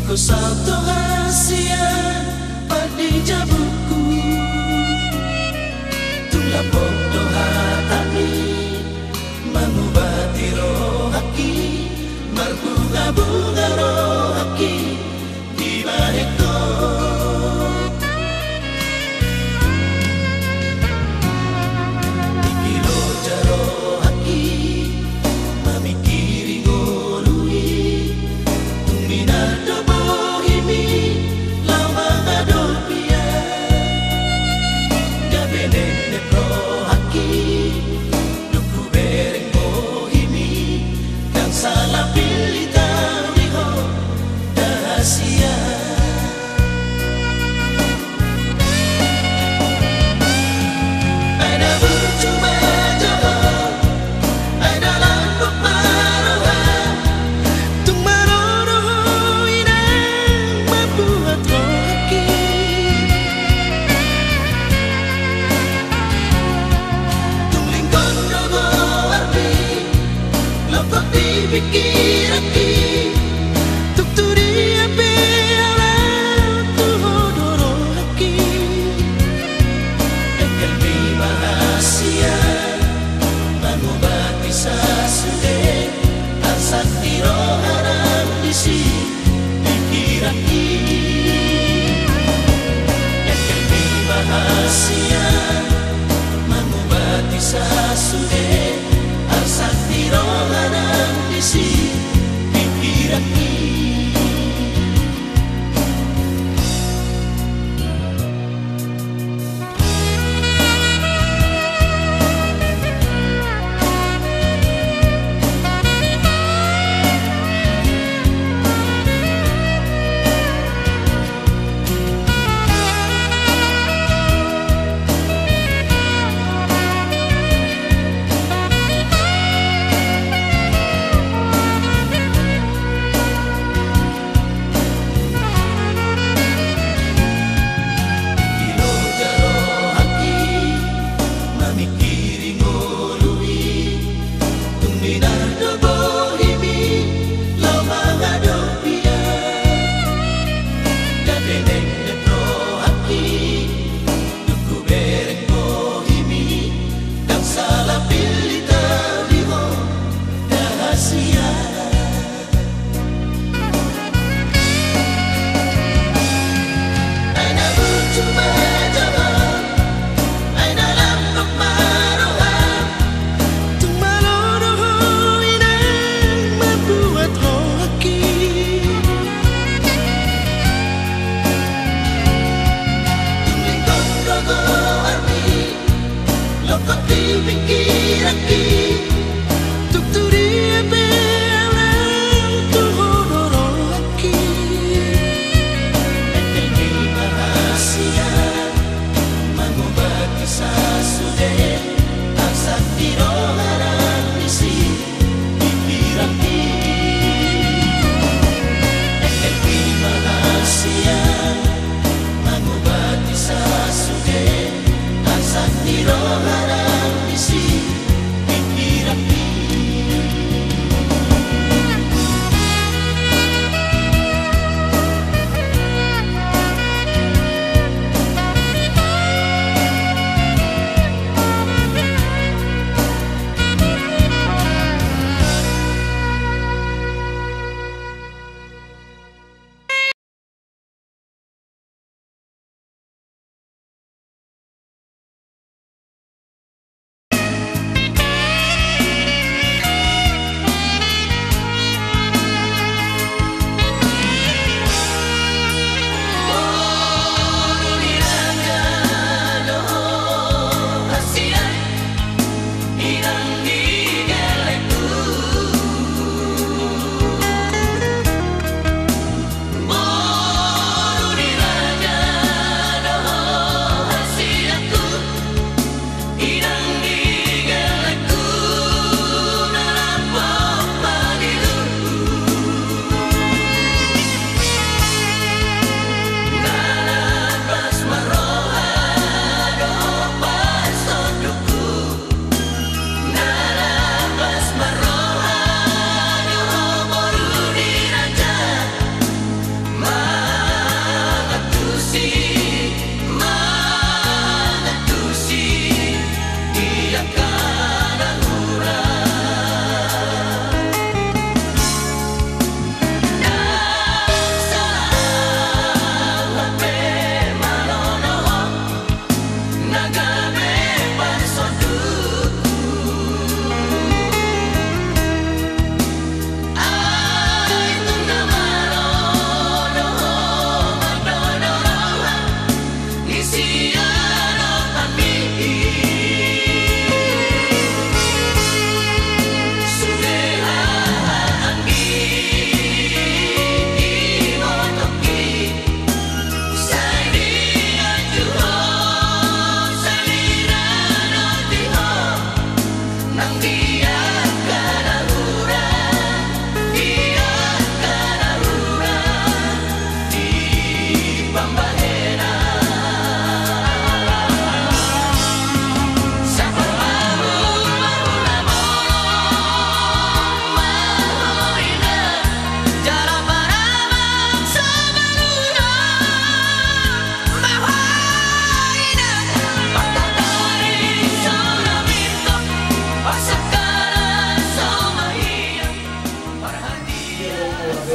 Ko salto rahasia pada jabuku, tulapok doha tani mengobati rohaki, berbunga-bunga rohaki di barekku. Ikilo jaro haki mamikiri ngolui tuminado bohimi lama ngadopia gabenene pro haki duku bereng bohimi kang salah pilih tawiho rahasia. Pikiranki tuk turia bela tu hodoro haki engkel mi bahasia mengobati sasude asakti roharam disi pikiranki engkel mi bahasia mengobati sasude asakti roharam disi pikiranki.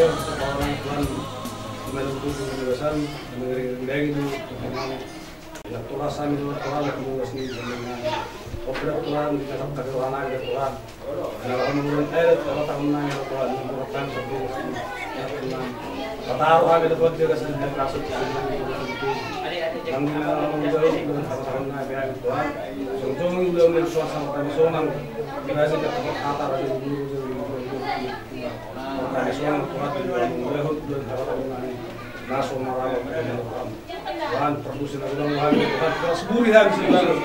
orang Tuhan melalui kebebasan mengiring itu memang Tuhan sami Tuhan kebebasan dengan opera Tuhan di dalam ketuhanan Tuhan. Kalau menurut kalau tahunan Tuhan merupakan satu Tuhan. Kataruhan itu Tuhan juga sedang kasut yang menjauh dengan tahunan biar Tuhan. Sungguh belum suasana kami sonang kita sih kata dari dulu kami sonang Tuhan belum tahunan naso marah Tuhan produksi dalam lagi Tuhan seburi habis baru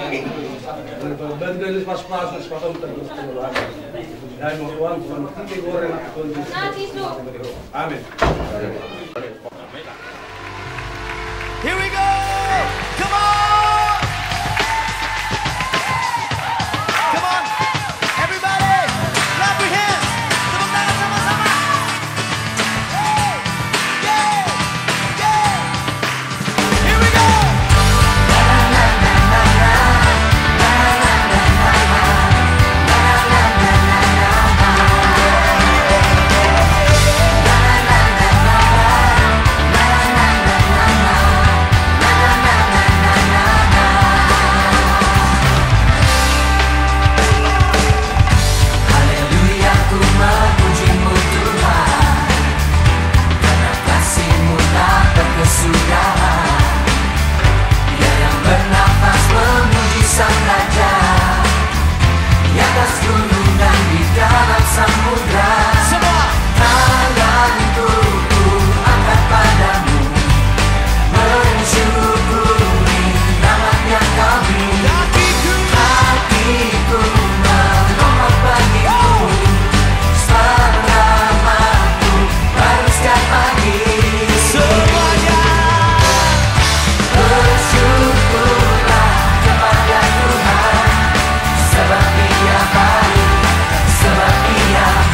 dan pas-pas sepatu terus lagi dan Tuhan nanti goreng Tuhan amin. Here we go! Come on! Come on! Everybody! Clap your hands! Tepuk tangan sama-sama! Hey! Yeah! Yeah! Here we go! Sebab Dia baik, sebab Dia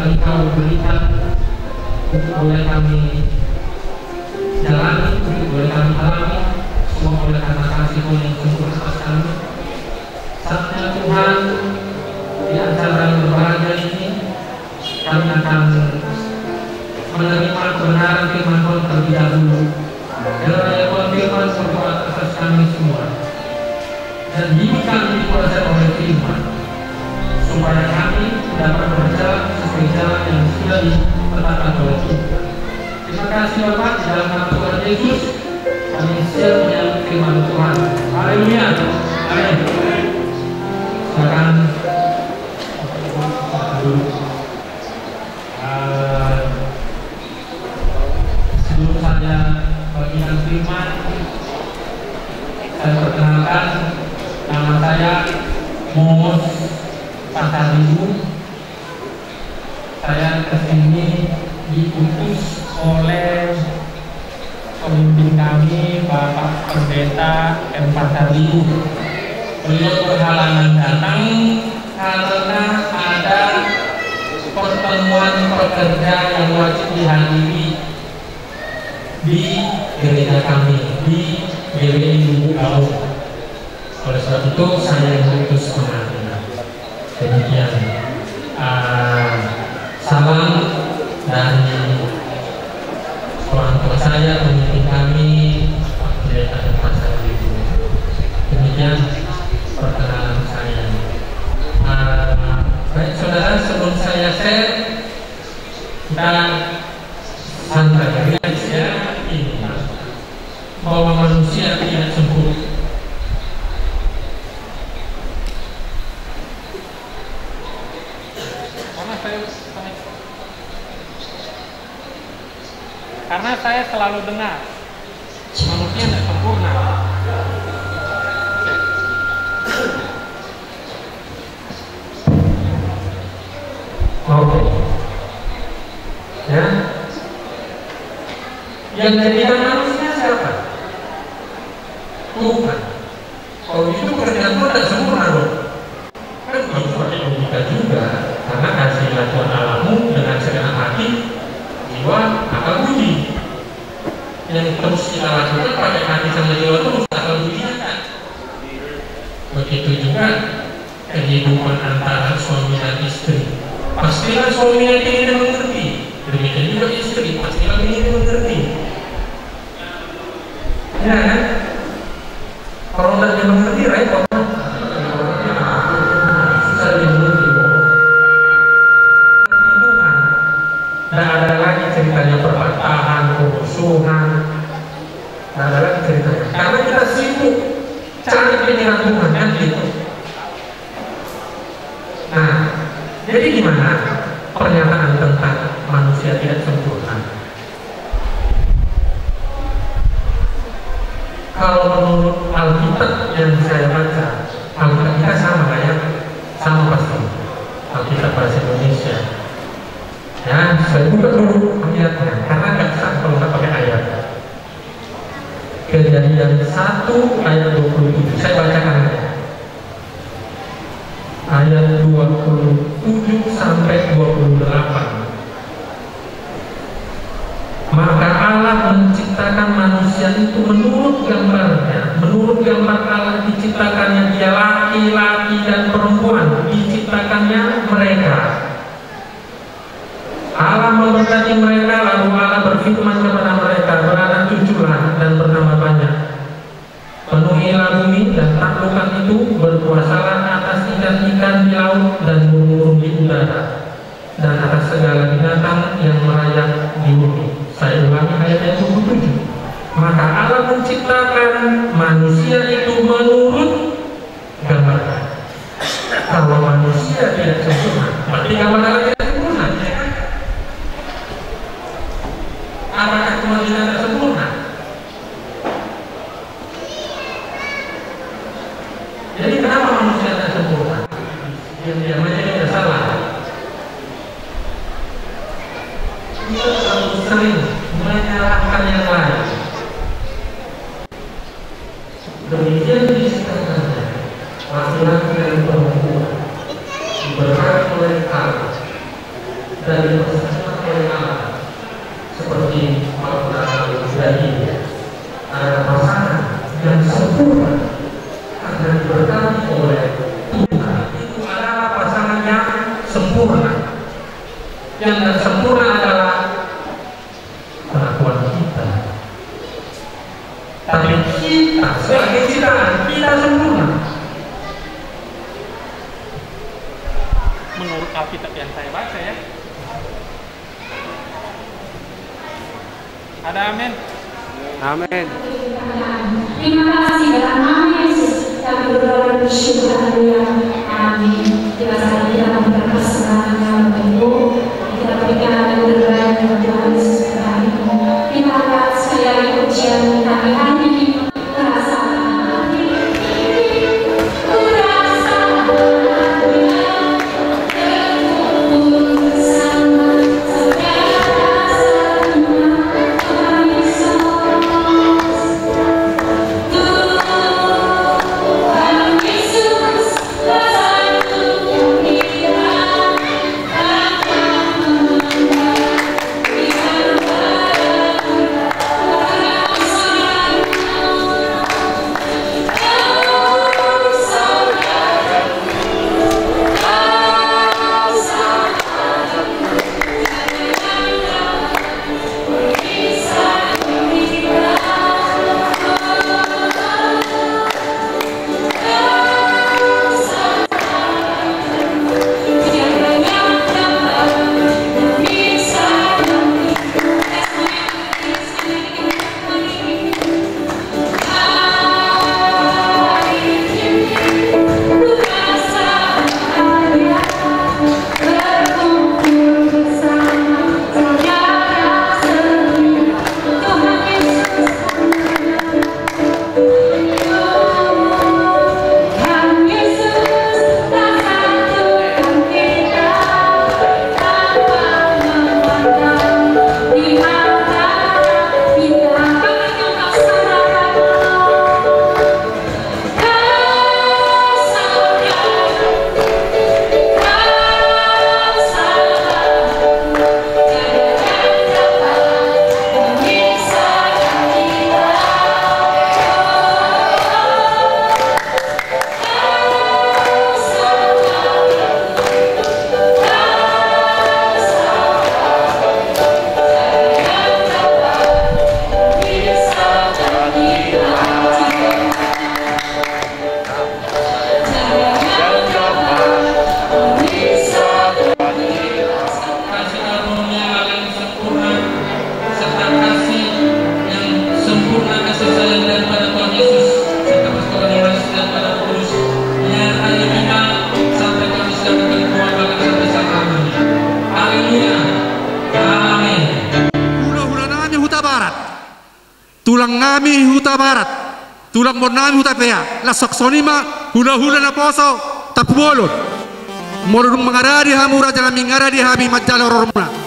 Engkau berikan untuk boleh kami jalani, untuk boleh kami alami, semua oleh karena kasih-Mu yang sempurna atas kami. Saatnya Tuhan, di acara yang berbahagia ini kami akan menerima kebenaran firman Tuhan terlebih dahulu. Kiranya Tuhan firman berbuat atas kami semua, dan hidup kami dikuasai oleh firman, supaya kami dapat berjalan sesuai jalan yang sudah ditetapkan oleh Tuhan. Terima kasih Bapak, di dalam nama Tuhan Yesus kami siap menyambut firman Tuhan. Haleluya. Amin. Silakan sebelum saya bagikan firman, saya perkenalkan, nama saya Momos Pasaribu. Saya kesini diutus oleh pemimpin kami, Bapak Pendeta M. Pasaribu. Beliau berhalangan datang karena ada pertemuan pekerja yang wajib dihadiri di gereja kami di GWI Lubuk Laut. Oleh sebab itu saya diutus kemari. Demikian. Salam dari orang tua saya, pemimpin kami, Pak Pendeta dan Pastor Ibu. Demikian perkenalan saya. Baik saudara, sebelum saya share, kita santai guys ya, ini bahwa manusia tidak sempurna. Karena saya selalu dengar manusia tidak sempurna. Oke. Ya. Yang jadikan manusia siapa? Tuhan. Kalau itu kerjaan Tuhan tidak sempurna loh. Kan bukan seperti logika juga. Karena kasihlah Tuhan Allahmu dengan segenap hati, jiwa, akal budi. Yang terus kita lakukan pakai hati sama jiwa terus, akal budinya kan. Begitu juga kehidupan antara suami dan istri. Pastilah suaminya ingin mengerti. Demikian juga istri, pastilah ingin mengerti. Ya kan? Kalau tidak mengerti, repot. Susah dimengerti. Tidak ada lagi ceritanya perpatahan, kerusuhan. Tidak ada lagi ceritanya. Karena kita sibuk cari pikiran Tuhan kan gitu. Nah, jadi gimana pernyataan tentang manusia tidak sempurna? Kalau menurut Alkitab yang saya baca, Alkitab kita sama lah ya, sama pasti. Alkitab bahasa Indonesia. Ya, saya buka dulu ayatnya, karena nggak sah kalau nggak pakai ayat. Kejadian 1 ayat 27, saya bacakan ya. Ayat 27 sampai 28. Maka Allah menciptakan manusia itu menurut gambarnya. Menurut gambar Allah diciptakannya dia laki-laki dan perempuan. Diciptakannya mereka. Allah memberkati mereka, lalu Allah berfirman kepada mereka, beranak cuculah dan bernama banyak. Penuhilah bumi dan taklukkan itu, berkuasalah atas ikan-ikan di laut dan burung-burung di udara, dan atas segala binatang yang merayap di bumi. Saya ulangi ayat 27. Maka Allah menciptakan manusia itu menurut gambarnya. Kalau manusia tidak sempurna, berarti gambar Allah tidak sempurna. Apakah Tuhan tidak sempurna? Jadi kenapa manusia tidak sempurna? Diam-diam aja tidak salah. Kita terlalu sering menyalahkan yang lain. Demikian disitakannya laki-laki dan perempuan diberkati oleh Allah dari persamaan kewenangan seperti Al-Quran Al-Ibrahim adalah pasangan yang sempurna akan diberkati oleh Tuhan. Itu adalah pasangan yang sempurna. Yang tidak sempurna adalah pengakuan kita. Tapi kita sebagai kita sempurna. Menurut Alkitab yang saya baca ya. Ada amin. Amin. Terima kasih dalam nama Yesus kami berdoa dan bersyukur. Haleluya. Amin. Terima kasih kita memberikan kesenangan Bapak Ibu. Kita berikan dan berdoa dengan Tuhan Yesus hari ini. Terima kasih sekali lagi ujian kami hari ini. Tulang ngami huta barat, tulang monami huta pea, la soksonima hula-hula na poso tapbolon. Morung mengaradi hamura jalan mengaradi habi majala roromna.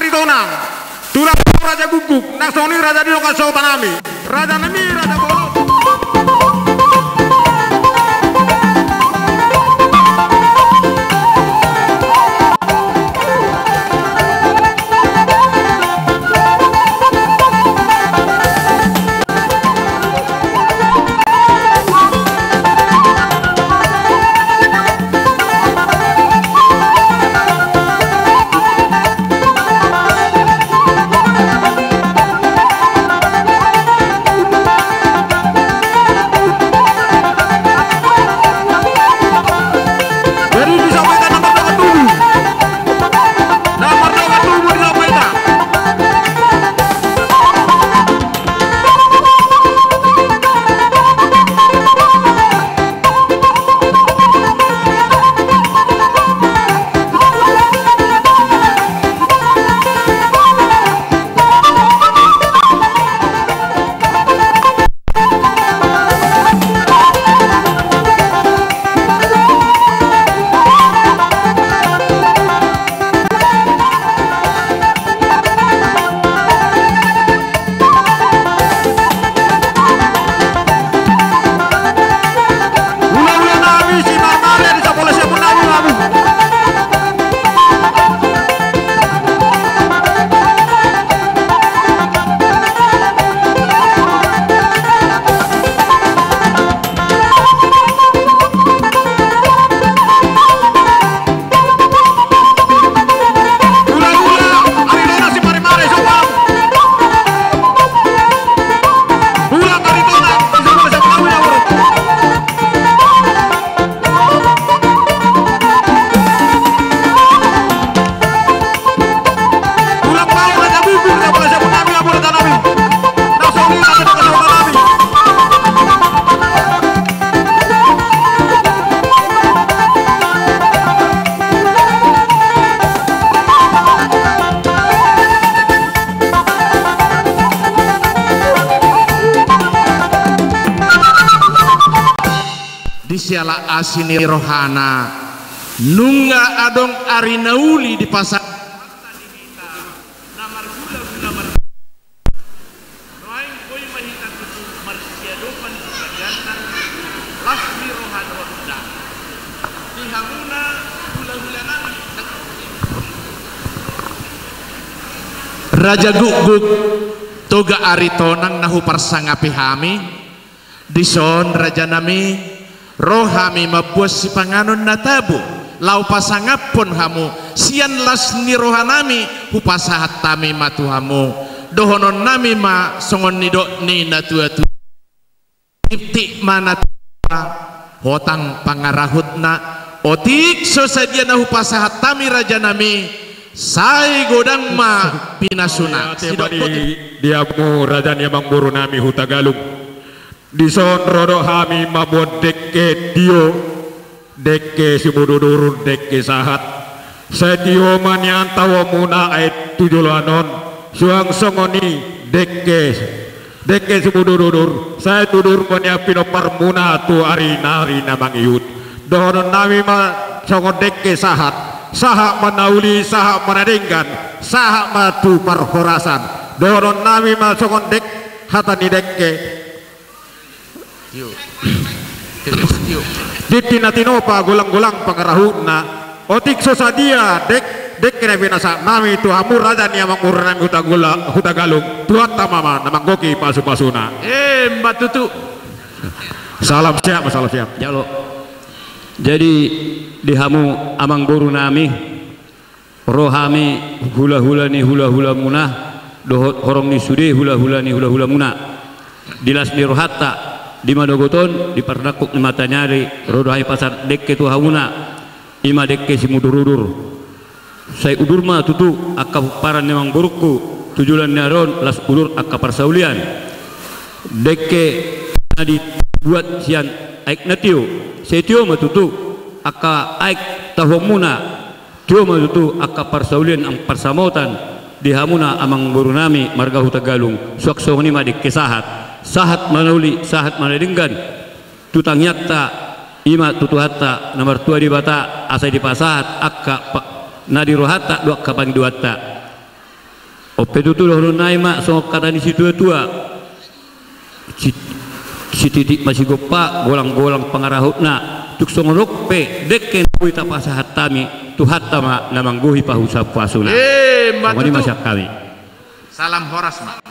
aritonang tulang raja guguk nasoni raja di lokasi tanami raja nami raja bolo. Siala asini rohana nunga adong arinauli di pasar Raja Guguk toga aritonang nahu parsangapi hami dison raja nami rohami mabuas si panganon na tabu lau pasangapon hamu sian las ni rohanami hupasahat tami matuhamu dohonon nami ma songon nido ni natuatu tipti mana hotang pangarahutna otik sosadia na hupasahat tami raja nami sai godang ma pinasuna diamu raja ni mangburu nami hutagalung dison rodo hami mabon dekke dio dekke si budurur dekke sahat setio manian tawa muna ait tujulanon suang songoni dekke si budurur saya tudur mania pino parmuna tu ari namang iut dohonon nami ma songon dekke sahat manauli sahat manadenggan sahat matu parhorasan dohonon nami ma songon dek hatani dekke Diti natinopa gulang-gulang pangarahuna otik sosadia dek kena binasa nami tu hamur raja ni amang urang hutagalung tuat tamama namang goki pasu-pasuna Mbak Tutu salam siap jalo jadi dihamu amang guru nami rohami hula-hula munah dohot horong ni sude hula-hula munah dilas di rohatta di madogoton di pardakuk ni mata nyari rodohai pasar dekke tu hauna ima dekke si mudurudur saya udur ma tutu akka paran memang burukku tujulan naron las udur akka parsaulian dekke di buat sian aik natio setio ma tutu akka aik tahomuna tio ma tutu akka parsaulian ang parsamotan di hamuna amang burunami marga hutagalung suaksong ni ma dekke sahat manuli sahat manadinggan tutang yakta ima tutuhatta nomor 2 di bata asai di pasahat akka nadirohatta dua kapang duatta Ope tu lohon nai mak so kata ni situ tua. Si titik masih gopa golang-golang pengarahut na tuk songorok pe deken kuita pasahat tami tuhat tama namangguhi pahusa pasuna. Mani masak kami. Salam horas mak.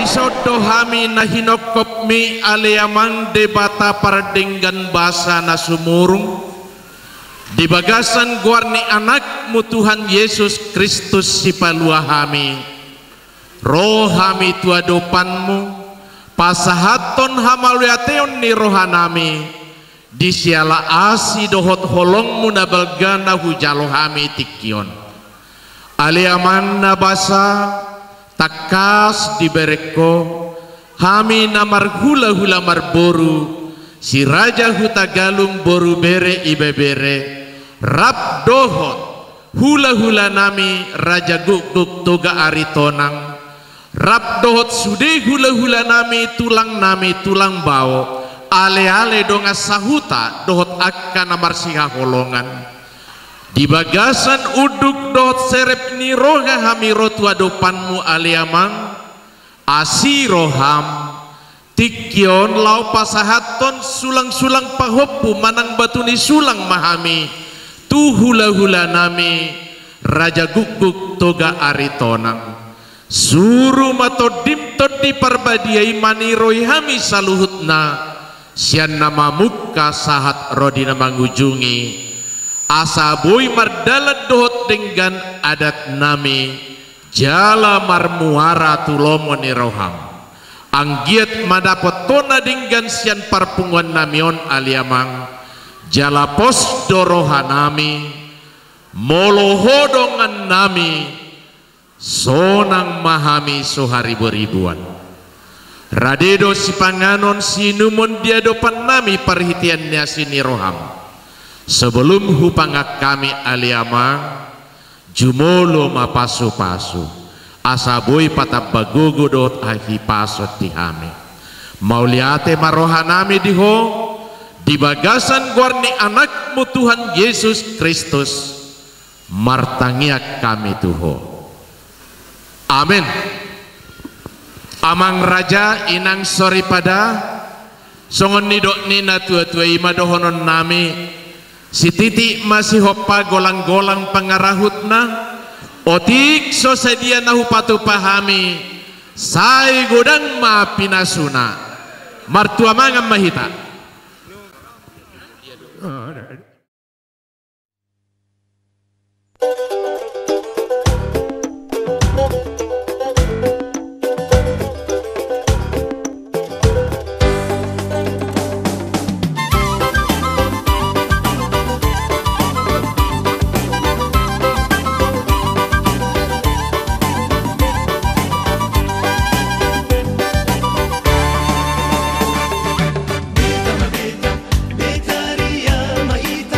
Disodohami na hinokop mi aliamang debata pardinggan basa na sumurung di bagasan guarni anakmu Tuhan Yesus Kristus si paluahami rohami tuadopanmu pasahaton hamaluateon ni rohanami disiala asi dohot holongmu na balgana hujalohami tikion aliaman na basa takas dibereko hami namar hula-hula marboru si raja hutagalung boru bere ibebere rap dohot hula-hula nami raja guk toga aritonang rap dohot sude hula-hula nami tulang bau ale-ale donga sahuta dohot akka namar siha holongan di bagasan uduk dohot serep ni roha hami rotua dopanmu aliamang asiroham tikion lau pasahaton sulang-sulang pahopu manang batu ni sulang mahami tu hula-hula nami raja guguk toga aritonang suru matodim todi parbadiai maniroi hami saluhutna sian nama muka sahat rodina mangujungi asa boy mardalat dohot dengan adat nami jala marmuara tulomo ni roham anggiat madapot tona dengan sian parpungan namion aliamang jala pos dorohanami molohodongan nami sonang mahami sohari beribuan radedo si panganon sinumon diadopan nami perhitiannya sini roham sebelum hupangak kami aliamang jumolo mapasu-pasu asaboy patap bagugo dot ahi pasot tihami mauliate marohanami diho di bagasan guarni anakmu Tuhan Yesus Kristus martangiak kami tuho amin amang raja inang sori pada songon nidok nina tua-tua ima dohonon nami si titik masih hopa golang-golang pengarahutna otik so sedia nahu patu pahami sai godang ma pinasuna martua mangam mahita Betaria maita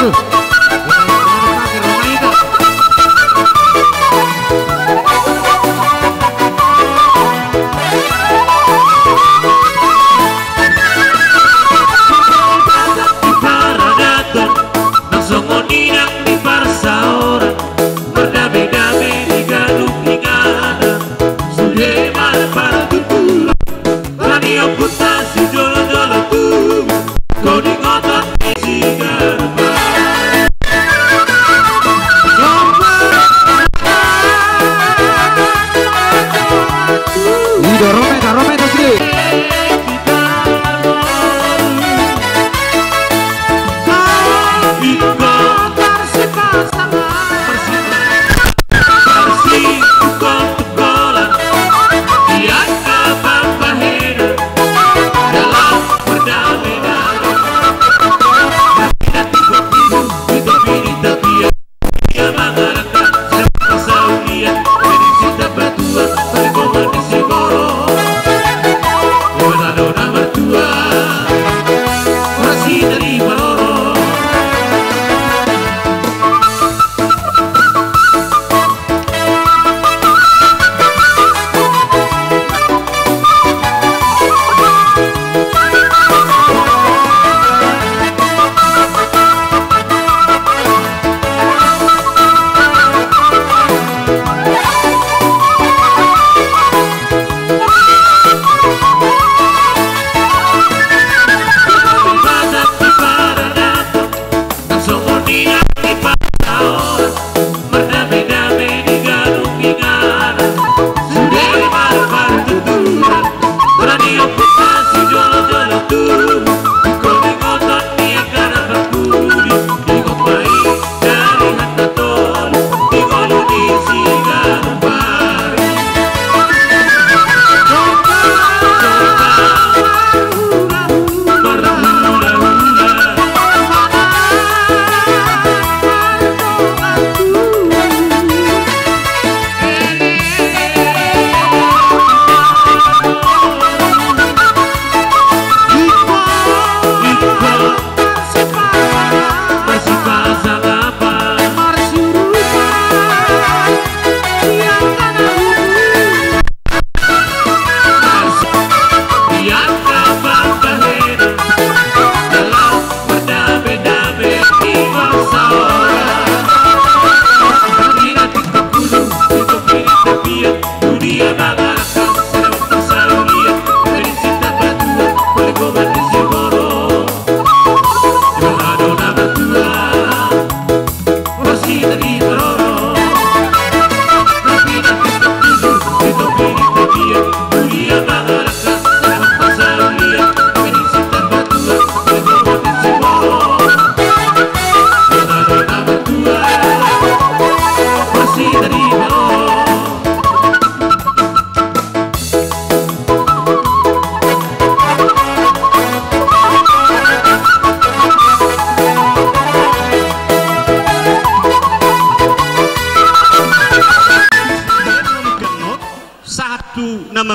Waduh.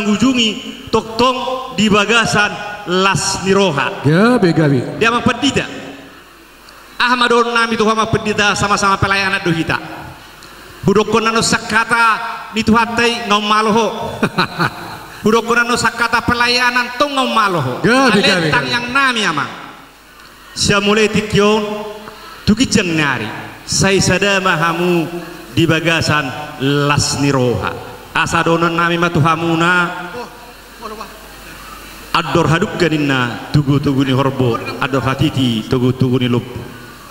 mengunjungi toktong di bagasan Las Niroha. Ya, begawi. Dia mempedita. Ahmadon nami tu hama pedita sama-sama pelayanan dohita. Budokonano sakata dituhatai ngau maloho. Budokonano sakata pelayanan tong ngau maloho. Ya, begawi. Alentang yang nami amang. Sia mulai tikyon tukijeng nari. Saya sadama hamu di bagasan Las Niroha. Asadonon nami matuhamuna ador haduk ganinna tugu-tugu ni horbo ador hatiti tugu-tugu ni lup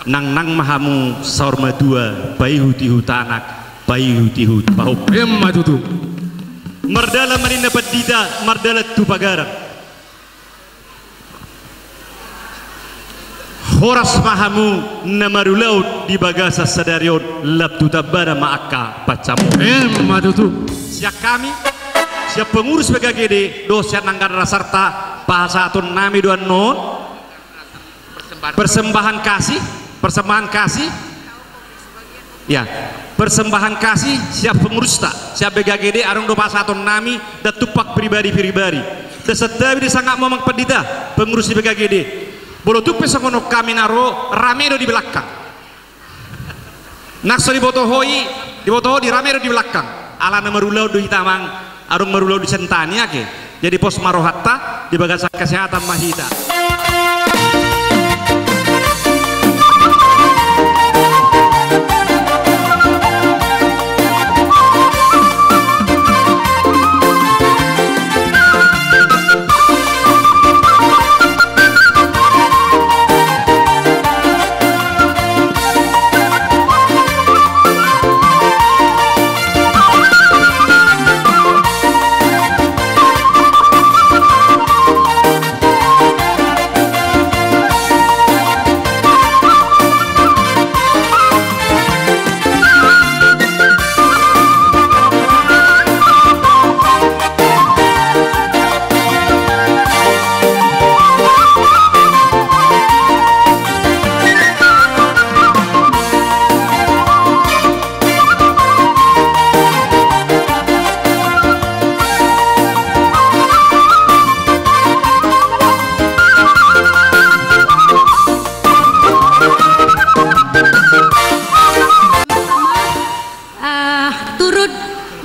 nang mahamu saur madua bayi huti hutanak bayi huti hut bahop matutu merdala marina pedida merdala tu pagaran horas mahamu namarulau di bagasa sadarion lap tutabara maaka pacamu matutu siap kami siap pengurus BKGD dosen Nanggarana Sarta bahasa atun nami dua non persembahan kasih ya persembahan kasih siap pengurus tak siap BKGD arung do bahasa atun nami dan tupak pribadi dan setiap ini sangat memang pedita pengurus di BKGD bolo tupe sangono kami naro ramedo di belakang Nakso di botoho di ramero di belakang. Ala na marulau do hitamang arung marulau di sentani ake. Jadi pos marohatta di bagasa kesehatan mahita.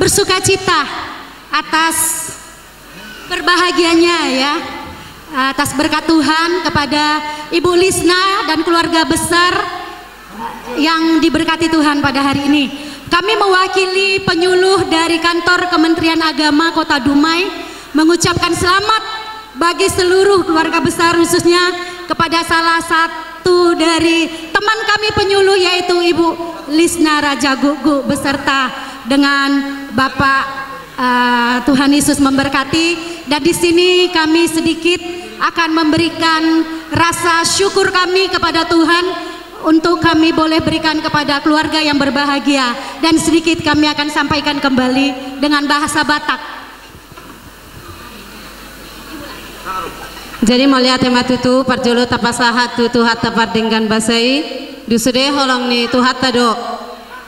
Bersukacita atas berbahagianya ya, atas berkat Tuhan kepada Ibu Lisna dan keluarga besar yang diberkati Tuhan pada hari ini. Kami mewakili penyuluh dari kantor Kementerian Agama Kota Dumai mengucapkan selamat bagi seluruh keluarga besar, khususnya kepada salah satu dari teman kami penyuluh yaitu Ibu Lisna Raja Gugu beserta dengan Bapak Tuhan Yesus memberkati. Dan di sini kami sedikit akan memberikan rasa syukur kami kepada Tuhan untuk kami boleh berikan kepada keluarga yang berbahagia, dan sedikit kami akan sampaikan kembali dengan bahasa Batak. Jadi mulia tema tutu parjolo tapasahat tutu hatta pardinggan basai dusude holong ni tu hatta do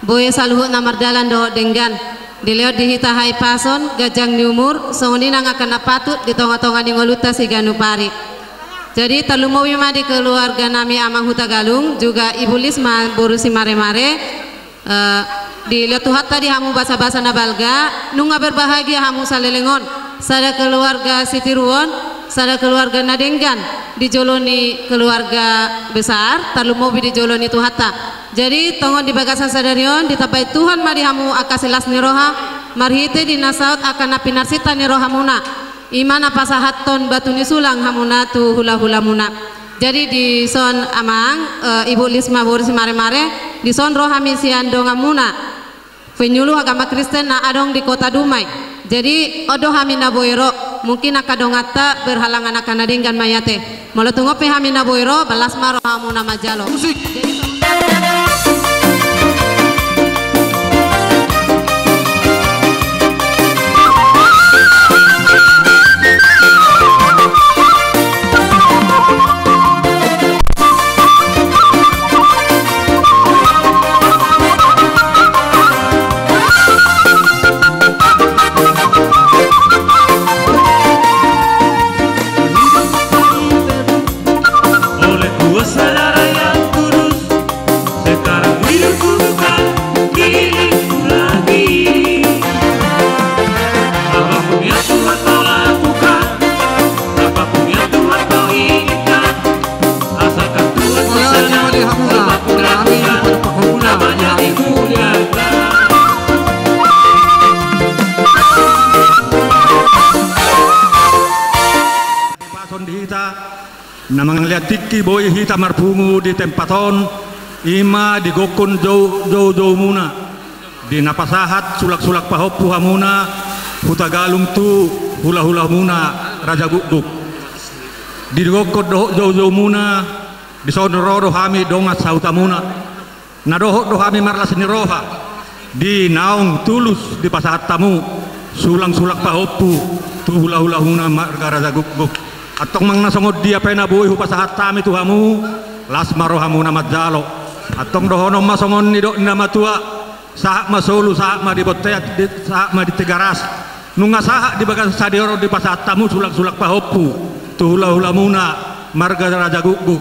boye saluhut namar dalan do denggan dileo dihita hai pason gajang ni umur songoni nang akan napatut di tonga-tonga ni ngoluta si ganu pari. Jadi talumawi madi keluarga nami Amang Huta Galung juga Ibu Lisma borusi mare-mare di leo tu hatta di hamu basa-basa nabalga nunga berbahagia hamu salelengon sada keluarga Sitiruon, sada keluarga Nadenggan dijoloni keluarga besar talumobi dijoloni tu hatta. Jadi tongon di bagasan sadarion ditapai Tuhan mari hamu akasilas niroha marhite di nasaut akan napinarsita niroha muna imana pasahaton batu nisulang hamuna tu hula-hula muna. Jadi di son Amang Ibu Lisma borusi mare-mare di son roha misian donga muna penyuluh agama Kristen na adong di Kota Dumai. Jadi odo hamina boiro mungkin akadongata berhalangan akan adenggan mayate molotungo pe hamina boiro balas maro hamuna majalo. Namang lihat tiki boy hita marpungu di tempaton ima di gokon jauh muna di napasahat sulak pahopu hamuna Huta Galung tu hula muna Raja Guguk di gokon jauh muna di sonoro hami dongat sauta muna nadoho hami marlas niroha di naung tulus di pasahat tamu sulak pahopu tu hula muna marga Raja Guguk. Atong mang nasongod dia pena buhi hupasahat tami tuhamu las marohamu nama jalo atong dohono masongon ni do nama tua sahak masolu sahak ma di boteat sahak ma di tegaras nunga sahak di bagan sadioro di pasahat tamu sulak pahopu tu hula muna marga Raja Guguk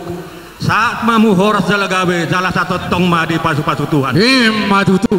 saat mamu horas jalagawe salah satu tong ma di pasu-pasu Tuhan. Matutu.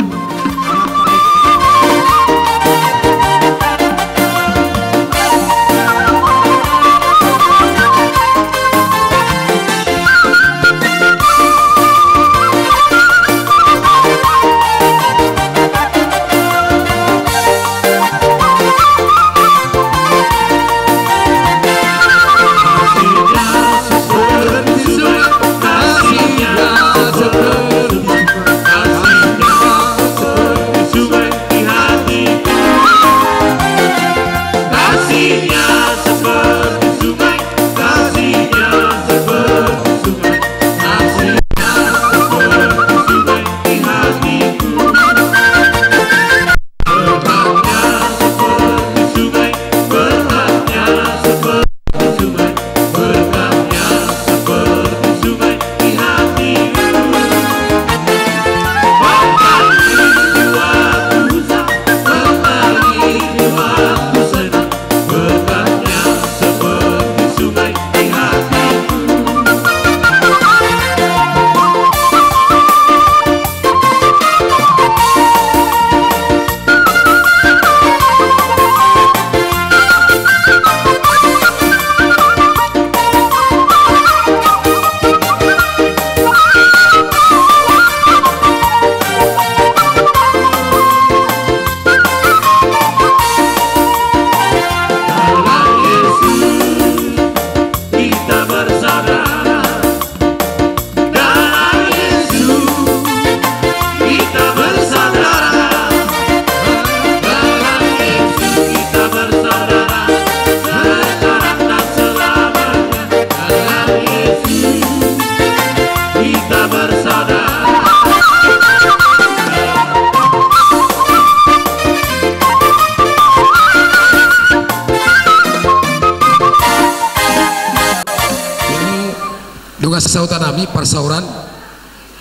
Sautan nami parsauran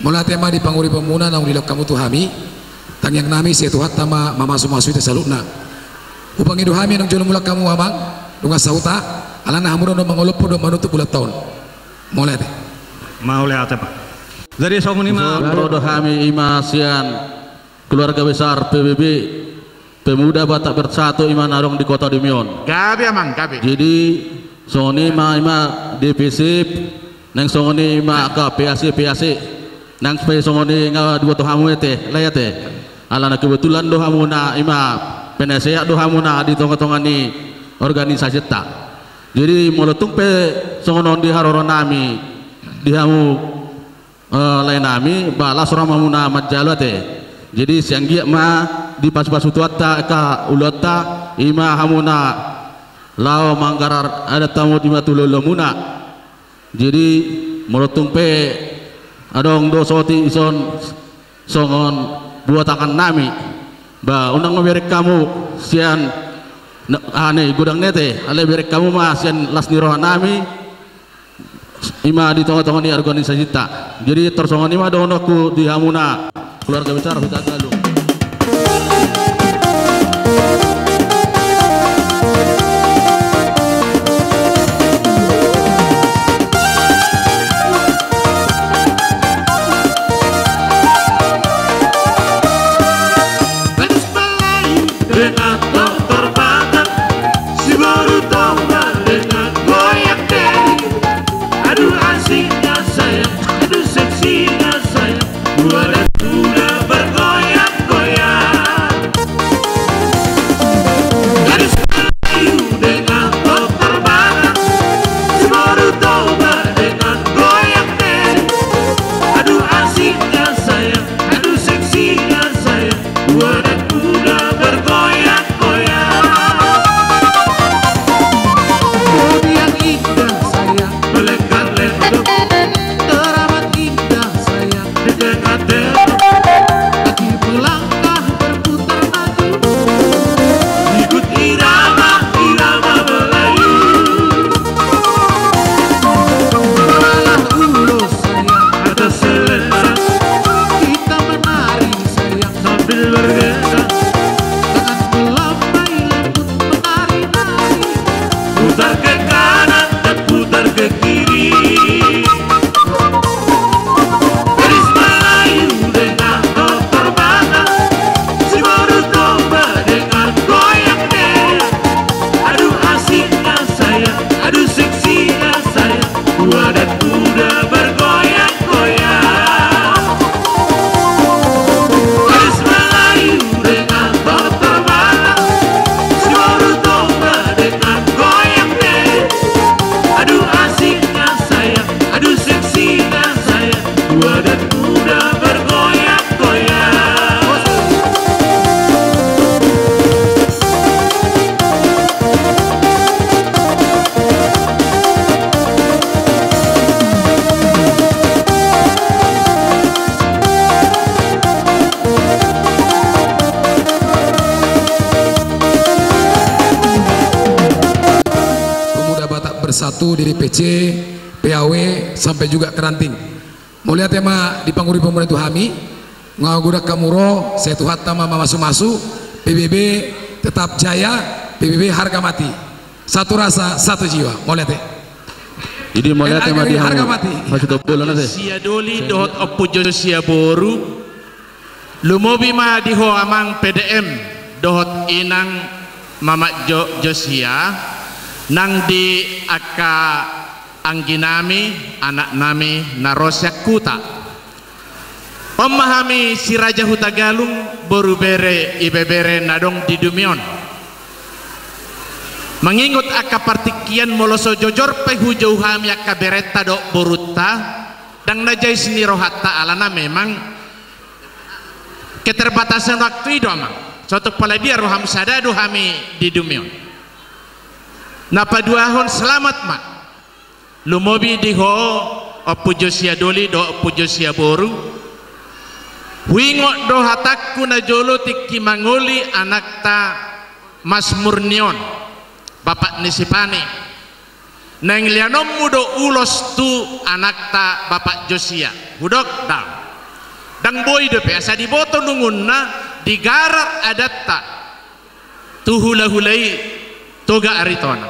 mula tema di panguri pemuna nang dilok kamu tu hami tang yang nami se tuhat tama mama sumasu te salutna upang idu hami nang jolo mulak kamu amang dunga sauta alana hamuron mangolopo do manutu bulat tahun mulai deh mau lihat apa dari songoni ma rodo hami imasian keluarga besar PBB Pemuda Batak Bersatu Iman Arong di Kota Dimion gabi amang gabi jadi songoni ima DPC nang songoni ma ka PAC nang pe songoni nga dua to hamu ete layate alana kebetulan do hamu na ima penasehat do hamu na di tongah-tongah ni organisasi ta jadi molotung pe songonon di haroro nami di hamu lain nami balas orang hamu na majalate jadi sianggia ma di pas-pasu tuata ka ulata ima hamu na lao manggarar ada tamu di matulolomuna jadi molotung pe adong do soti ison songon buatakan nami ba undang berek kamu sian ane gudang nete ale berek kamu mah sian las nirohan nami ima di tengah-tengah ni organisasi ta jadi tersongon ima dong aku di hamuna keluarga besar Huta Galung. Aduh seksinya sayang, buat sudah bergoyang. 1 dari PC, PAW sampai juga keranting. Mulia tema di panguri pemuda itu kami ngagudak kamuro saya tuhat tama masu-masu PBB tetap jaya, PBB harga mati. Satu rasa, satu jiwa. Mulia teh. Jadi mulia tema di harga mati. Sia doli dohot opujo sia boru. Lumobi ma diho amang PDM dohot inang Mama Josia nang di aka angginami anak nami narosyak kuta pemahami si Raja Hutagalung boru bere ibebere nadong di dumion mengingut aka partikian moloso jojor pehujau hami aka bereta dok boruta dang najai seni rohatta alana memang keterbatasan waktu itu amang suatu pala dia roham sadadu hami di dumion napa dua hon selamat mak lumobi diho opujo sia doli do opujo sia boru wingot do hatakku na jolo tiki mangoli anak ta Mas Murnion bapak nisipani neng lianom mudo ulos tu anak ta bapak Josia hudok dang boy do biasa di boto nungunna di garat adatta tuhula hulai toga aritona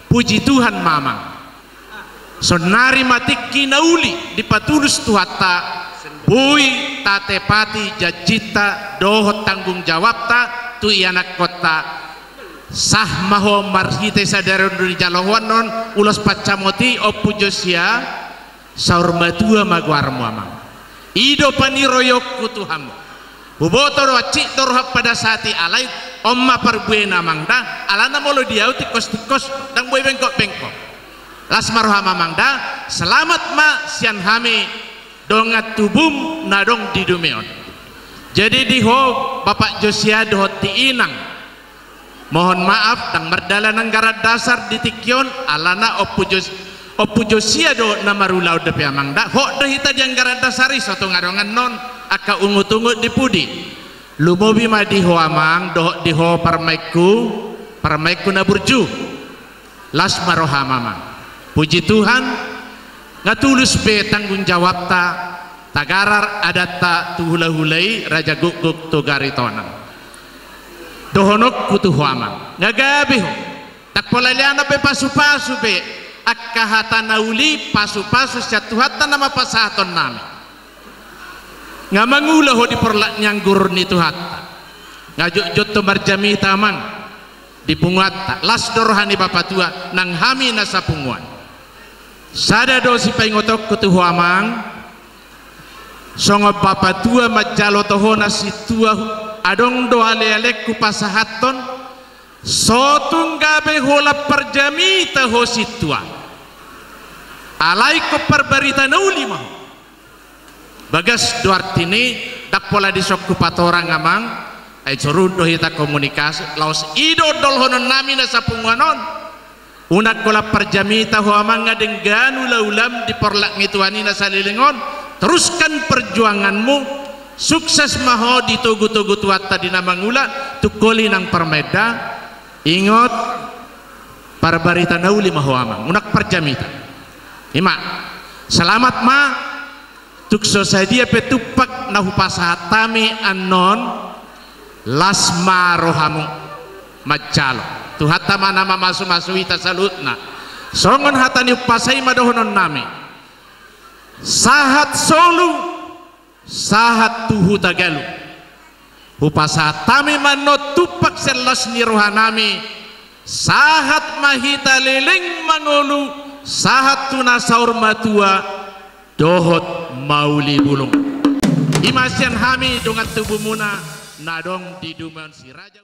puji Tuhan mamang sonari matik kinauli dipatulus tuhatta bui tatepati jajita dohot tanggung jawab ta tu anak kota sah maho marhite sadaron duri jalowanon ulos pacamoti opujo sia saur matua magwar mamang ido paniroyok kutuhamu bubotor wacik dorhap pada saati alai omma parbuena mangda alana molo diau tikos dang boy bengkok las marhama mangda selamat ma sian hami dongat tubum nadong di dumeon jadi diho bapak Josia dohot diinang mohon maaf dang merdala nanggarat dasar di tikyon alana opujo sia do namarulau depe mangda ho dahita dianggarat dasari soto ngadongan non aka ungut-ungut di pudi lumobi ma diho amang doh diho parmaiku na burju las marohama mang puji Tuhan ngatulus be tanggung jawab ta tagarar adatta tuhula-hulai Raja Guguk Togaritona dohonok kutuhu amang ngagabi ho tak polaliana pe pasu-pasu be akka hatana uli pasu-pasu syatuhata nama pasahaton nami ngamangula ho di perlak nyanggur ni tuhatta ngajut to marjami tamang di punguatta las dorohani bapak tua nang hami nasa punguan sada dosi pengotok kutuhu amang songo bapak tua majalo tohona si tua adong do ale-ale ku pasahaton sotung gabe hola perjami taho si tua alai ko perbarita nauli mah bagas duartini tak pola disok kupatorang amang ay surudo hita komunikasi laos ido dolhonon nami na sa punguanon unak kola perjamita ho amang ngadeng ulam di porlak ngituani na sa lilingon teruskan perjuanganmu sukses maho di tugu-tugu tuata di namangula tukoli nang permeda ingot parbarita nauli maho amang unak perjamita ima selamat ma tukso sadia petupak nahu pasahatami anon lasma rohamu majalo tuhata mana masu-masu ita salutna songon hatani upasai madohonon nami sahat solu sahat tuhu tagalu upasatami manot tupak selas ni rohanami sahat mahita liling mangolu sahat tuna saur matua dohot mauli bulung imasian hami dongat tubuh muna nadong di duman si Raja